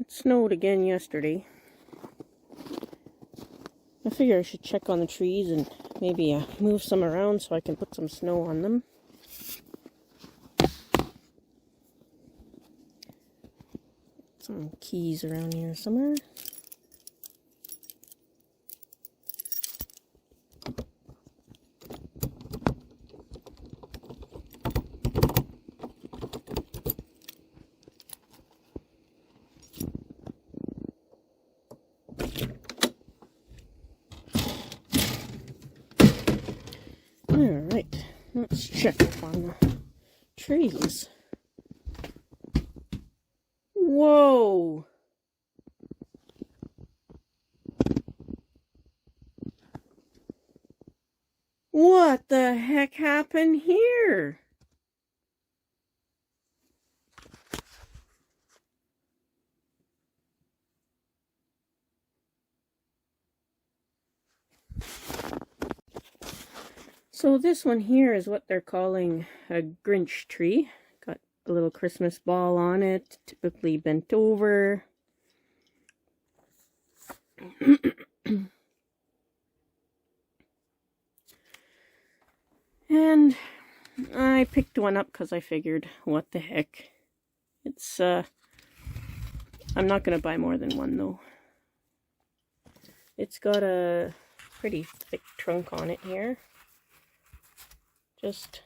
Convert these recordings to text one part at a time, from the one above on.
It snowed again yesterday. I figure I should check on the trees and maybe move some around so I can put some snow on them. Some keys around here somewhere. Alright, let's check up on the trees. Whoa! What the heck happened here? So this one here is what they're calling a Grinch tree. Got a little Christmas ball on it, typically bent over. And I picked one up because I figured, what the heck. It's, I'm not going to buy more than one though. It's got a pretty thick trunk on it here. Just,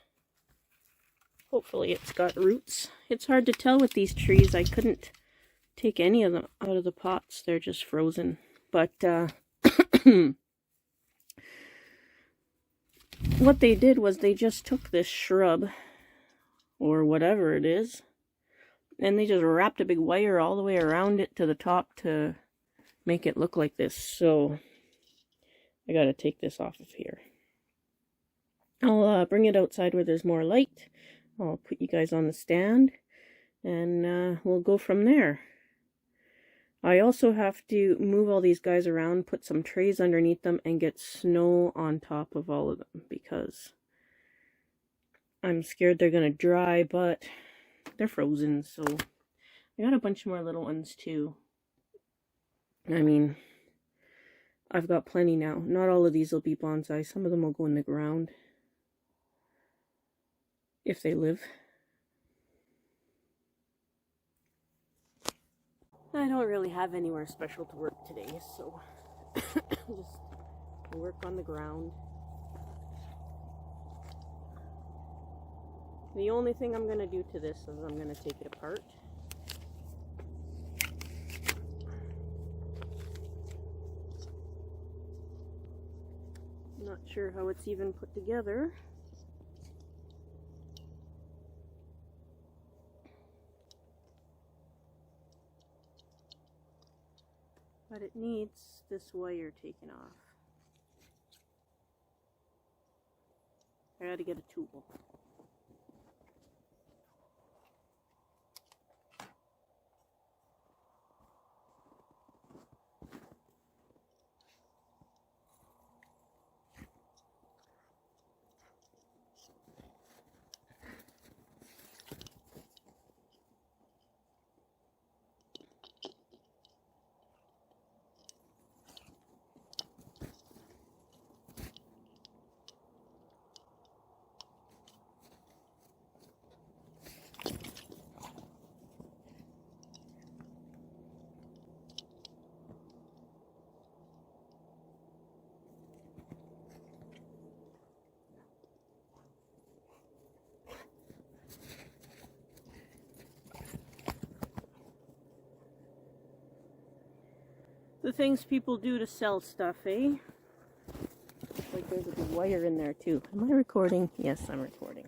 hopefully it's got roots. It's hard to tell with these trees. I couldn't take any of them out of the pots. They're just frozen. But, what they did was they just took this shrub, or whatever it is, and they just wrapped a big wire all the way around it to the top to make it look like this. So, I gotta take this off of here. I'll bring it outside where there's more light. I'll put you guys on the stand, and we'll go from there. I also have to move all these guys around, put some trays underneath them, and get snow on top of all of them, because I'm scared they're going to dry, but they're frozen, so I got a bunch more little ones too. I mean, I've got plenty now. Not all of these will be bonsai. Some of them will go in the ground. If they live. I don't really have anywhere special to work today, so just work on the ground. The only thing I'm going to do to this is I'm going to take it apart. Not sure how it's even put together. But it needs this wire taken off. I gotta get a tool. The things people do to sell stuff, eh? Like there's a big wire in there too. Am I recording? Yes, I'm recording.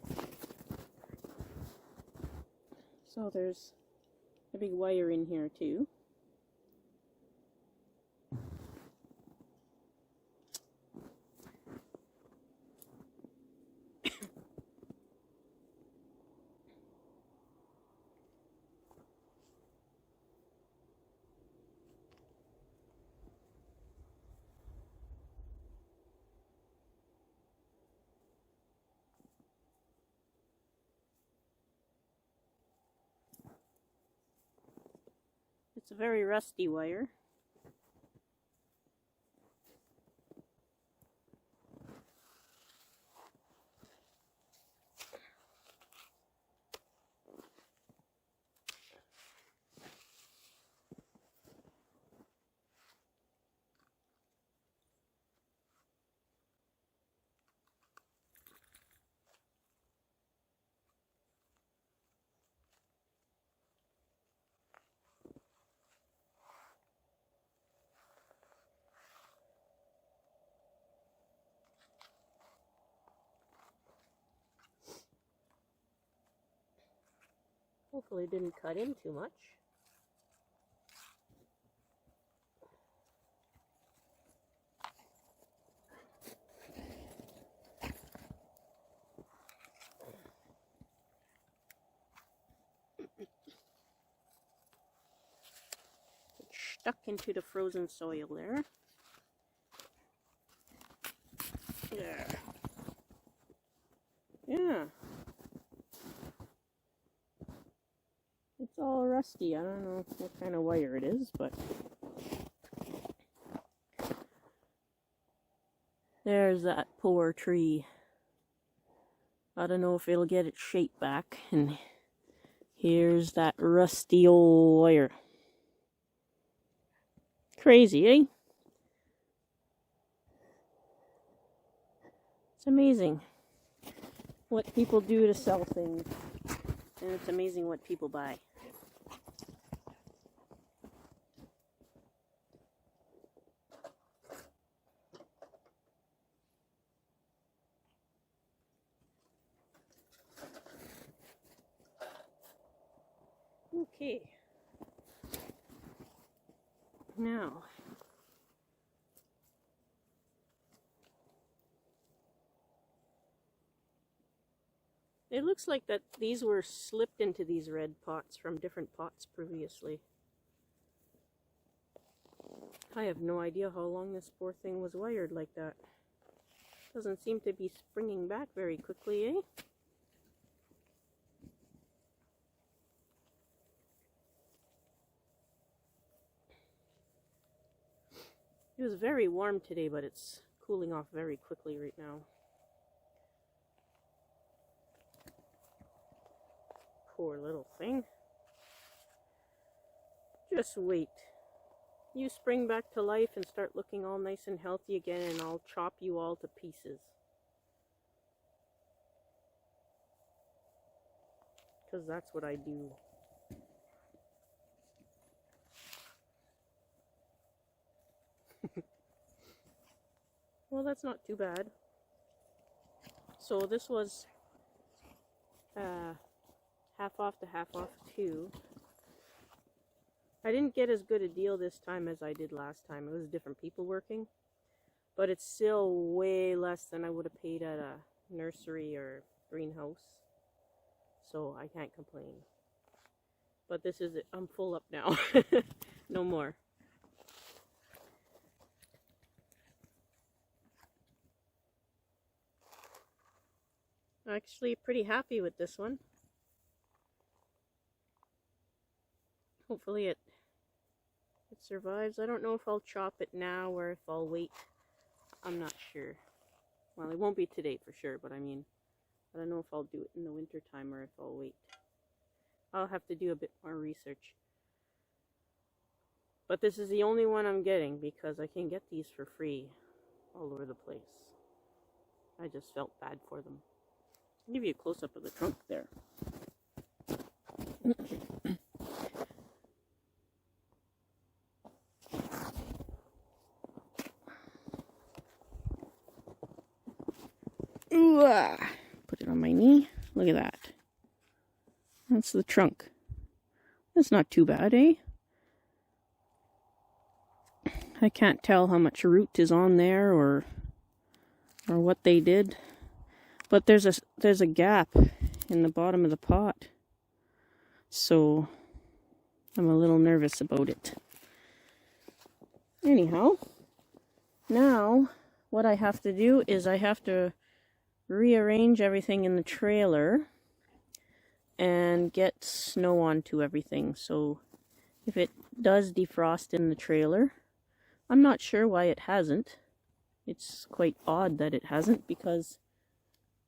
So there's a big wire in here too. It's a very rusty wire. Hopefully it didn't cut in too much. It's stuck into the frozen soil there. There. Yeah. It's all rusty. I don't know what kind of wire it is, but there's that poor tree. I don't know if it'll get its shape back. And here's that rusty old wire. Crazy, eh? It's amazing what people do to sell things. And it's amazing what people buy. Okay. Now, it looks like that these were slipped into these red pots from different pots previously. I have no idea how long this poor thing was wired like that. Doesn't seem to be springing back very quickly, eh? It was very warm today, but it's cooling off very quickly right now. Poor little thing. Just wait. You spring back to life and start looking all nice and healthy again, and I'll chop you all to pieces. Because that's what I do. Well, that's not too bad. So this was half off to half off too. I didn't get as good a deal this time as I did last time. It was different people working. But it's still way less than I would have paid at a nursery or greenhouse. So I can't complain. But this is it. I'm full up now. No more. Actually pretty happy with this one. Hopefully it survives. I don't know if I'll chop it now or if I'll wait. I'm not sure. Well, it won't be today for sure, but I mean, I don't know if I'll do it in the winter time or if I'll wait. I'll have to do a bit more research. But this is the only one I'm getting because I can get these for free all over the place. I just felt bad for them. I'll give you a close-up of the trunk there. Ooh, put it on my knee. Look at that. That's the trunk. That's not too bad, eh? I can't tell how much root is on there or what they did. But there's a gap in the bottom of the pot. So I'm a little nervous about it. Anyhow, now what I have to do is I have to rearrange everything in the trailer and get snow onto everything. So if it does defrost in the trailer, I'm not sure why it hasn't. It's quite odd that it hasn't, because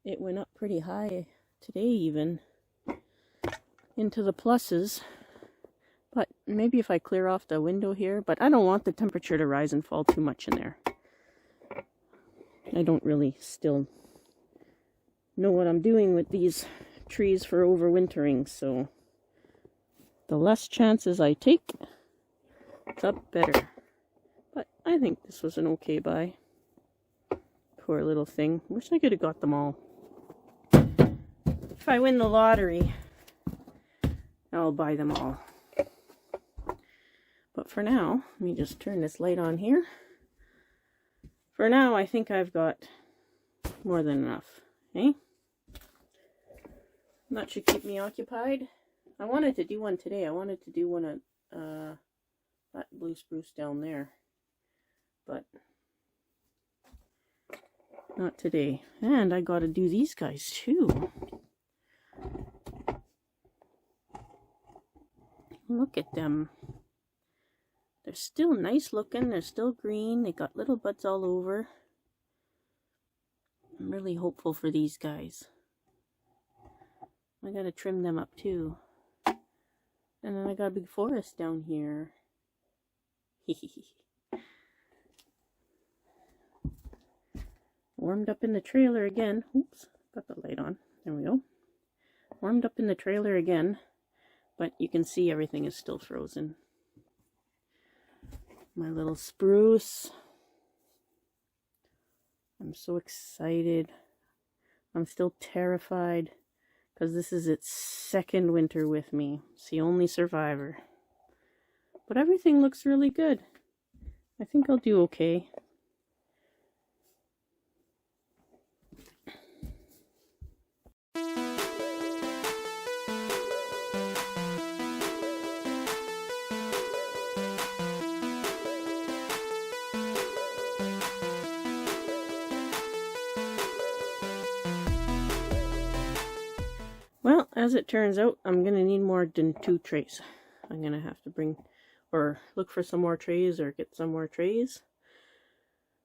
it went up pretty high today, even into the pluses. But maybe if I clear off the window here, but I don't want the temperature to rise and fall too much in there. I don't really still know what I'm doing with these trees for overwintering, so the less chances I take, the better. But I think this was an okay buy. Poor little thing. Wish I could have got them all. If I win the lottery, I'll buy them all. But for now, let me just turn this light on here. For now, I think I've got more than enough, eh? That should keep me occupied. I wanted to do one today. I wanted to do one at that blue spruce down there. But not today. And I gotta do these guys too. Look at them. They're still nice looking. They're still green. They got little buds all over. I'm really hopeful for these guys. I gotta trim them up too. And then I got a big forest down here. Warmed up in the trailer again. Oops, got the light on. There we go. Warmed up in the trailer again. But you can see everything is still frozen. My little spruce. I'm so excited. I'm still terrified because this is its second winter with me. It's the only survivor. But everything looks really good. I think I'll do okay. Well, as it turns out, I'm going to need more than 2 trays. I'm going to have to bring, or look for some more trays, or get some more trays.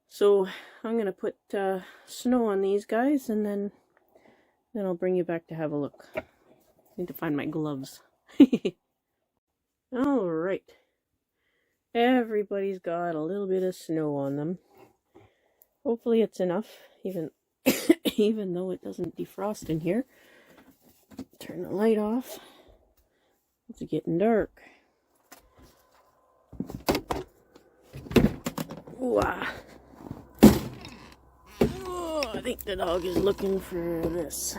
So, I'm going to put snow on these guys, and then I'll bring you back to have a look. I need to find my gloves. Alright. Everybody's got a little bit of snow on them. Hopefully it's enough, even though it doesn't defrost in here. Turn the light off. It's getting dark. Ooh, oh, I think the dog is looking for this.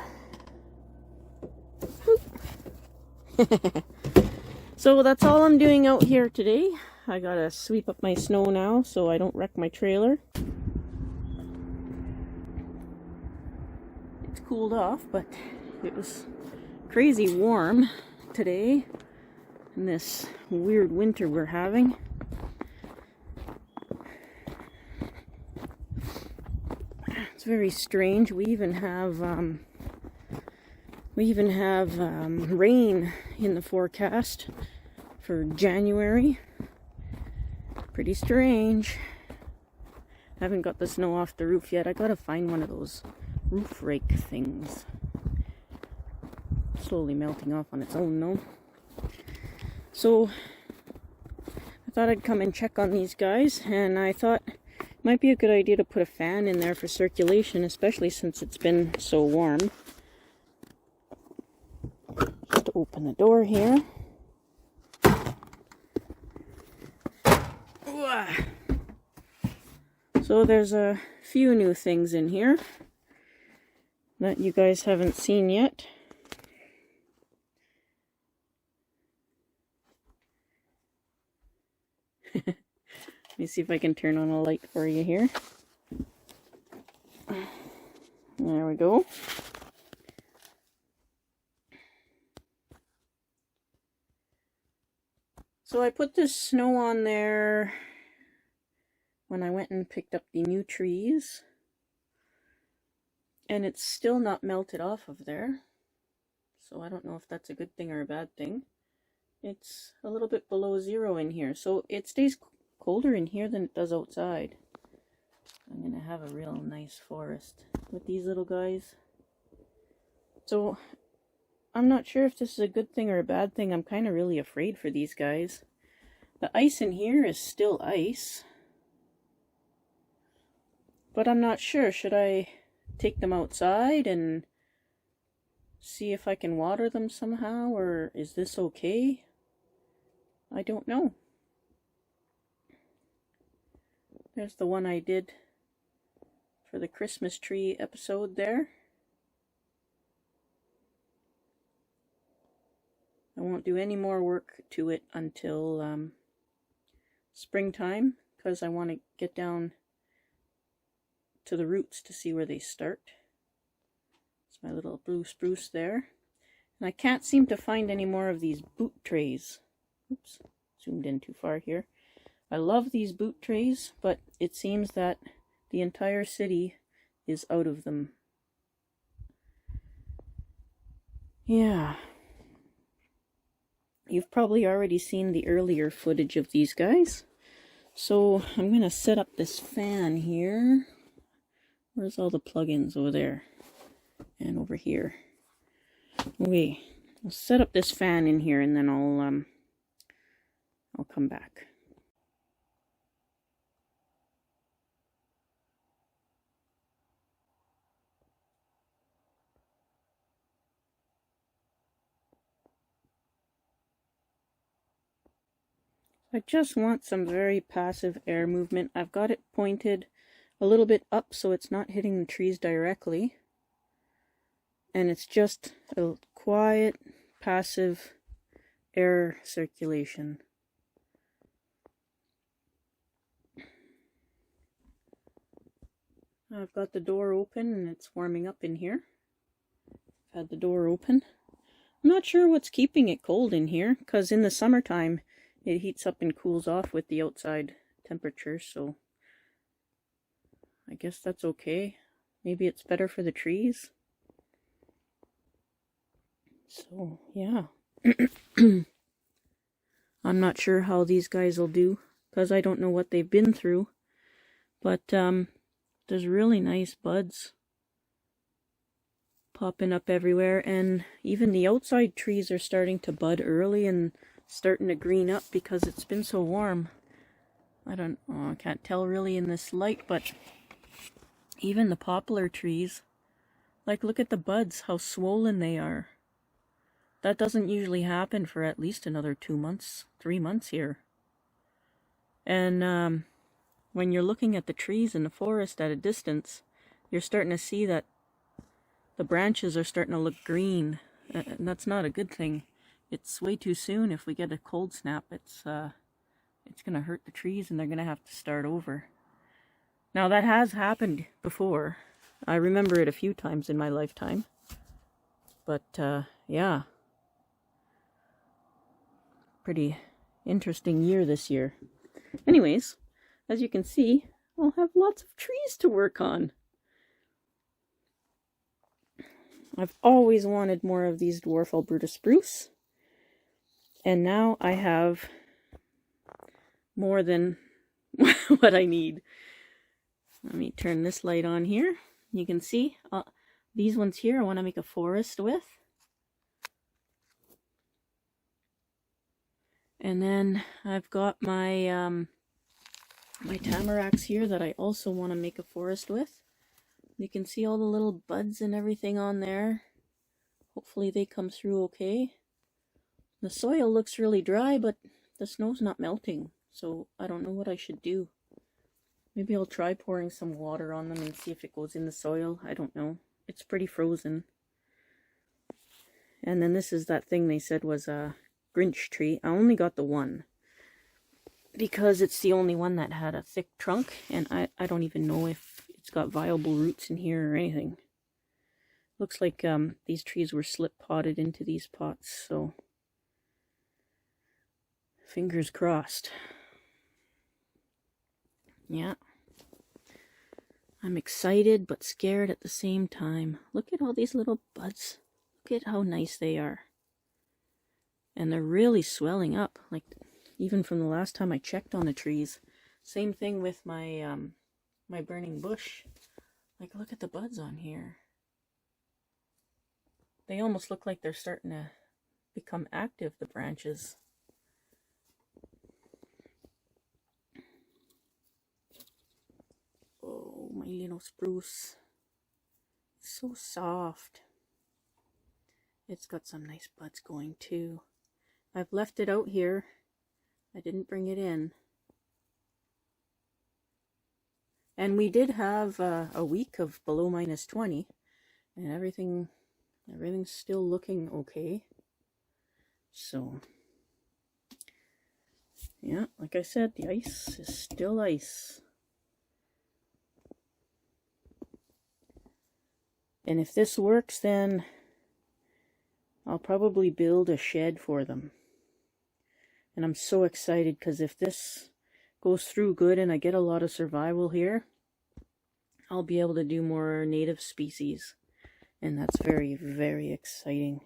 So that's all I'm doing out here today. I gotta sweep up my snow now so I don't wreck my trailer. It's cooled off, but it was crazy warm today in this weird winter we're having. It's very strange. We even have rain in the forecast for January. Pretty strange. Haven't got the snow off the roof yet. I gotta find one of those roof rake things. Slowly melting off on its own though. So I thought I'd come and check on these guys, and I thought it might be a good idea to put a fan in there for circulation, especially since it's been so warm. Just open the door here. So there's a few new things in here. that you guys haven't seen yet. Let me see if I can turn on a light for you here. There we go. So I put this snow on there when I went and picked up the new trees. And it's still not melted off of there. So I don't know if that's a good thing or a bad thing. It's a little bit below 0 in here. So it stays colder in here than it does outside. I'm going to have a real nice forest with these little guys. So I'm not sure if this is a good thing or a bad thing. I'm kind of really afraid for these guys. The ice in here is still ice. But I'm not sure. Should I take them outside and see if I can water them somehow, or is this okay? I don't know. There's the one I did for the Christmas tree episode there. I won't do any more work to it until springtime, because I want to get down to the roots to see where they start. It's my little blue spruce there. And I can't seem to find any more of these boot trays. Oops, zoomed in too far here. I love these boot trays, but it seems that the entire city is out of them. Yeah. You've probably already seen the earlier footage of these guys. So I'm going to set up this fan here. Where's all the plugins? Over there. And over here. Okay. I'll set up this fan in here and then I'll come back. I just want some very passive air movement. I've got it pointed a little bit up so it's not hitting the trees directly. And it's just a quiet, passive air circulation. I've got the door open and it's warming up in here. I've had the door open. I'm not sure what's keeping it cold in here, because in the summertime it heats up and cools off with the outside temperature, so I guess that's okay. Maybe it's better for the trees. So, yeah. I'm not sure how these guys will do, because I don't know what they've been through. But there's really nice buds popping up everywhere, and even the outside trees are starting to bud early and starting to green up because it's been so warm. I can't tell really in this light, but even the poplar trees, like, look at the buds, how swollen they are. That doesn't usually happen for at least another 2 months, 3 months here. And when you're looking at the trees in the forest at a distance, you're starting to see that the branches are starting to look green, and that's not a good thing. It's way too soon. If we get a cold snap, it's going to hurt the trees and they're going to have to start over. Now, that has happened before. I remember it a few times in my lifetime. But, yeah. Pretty interesting year this year. Anyways, as you can see, I'll have lots of trees to work on. I've always wanted more of these dwarf Alberta spruce. And now I have more than what I need. Let me turn this light on here. You can see these ones here I want to make a forest with. And then I've got my my tamaracks here that I also want to make a forest with. You can see all the little buds and everything on there. Hopefully they come through okay. The soil looks really dry, but the snow's not melting, so I don't know what I should do. Maybe I'll try pouring some water on them and see if it goes in the soil. I don't know. It's pretty frozen. And then this is that thing they said was a Grinch tree. I only got the one because it's the only one that had a thick trunk, and I don't even know if it's got viable roots in here or anything. Looks like these trees were slip potted into these pots, so fingers crossed. Yeah. I'm excited but scared at the same time. Look at all these little buds. Look at how nice they are. And they're really swelling up, like even from the last time I checked on the trees. Same thing with my my burning bush. Like, look at the buds on here. They almost look like they're starting to become active, the branches. Oh, my little spruce. It's so soft. It's got some nice buds going too. I've left it out here. I didn't bring it in. And we did have a week of below -20, and everything's still looking okay. So, yeah, like I said, the ice is still ice. And if this works, then I'll probably build a shed for them. And I'm so excited because if this goes through good and I get a lot of survival here, I'll be able to do more native species. And that's very, very exciting.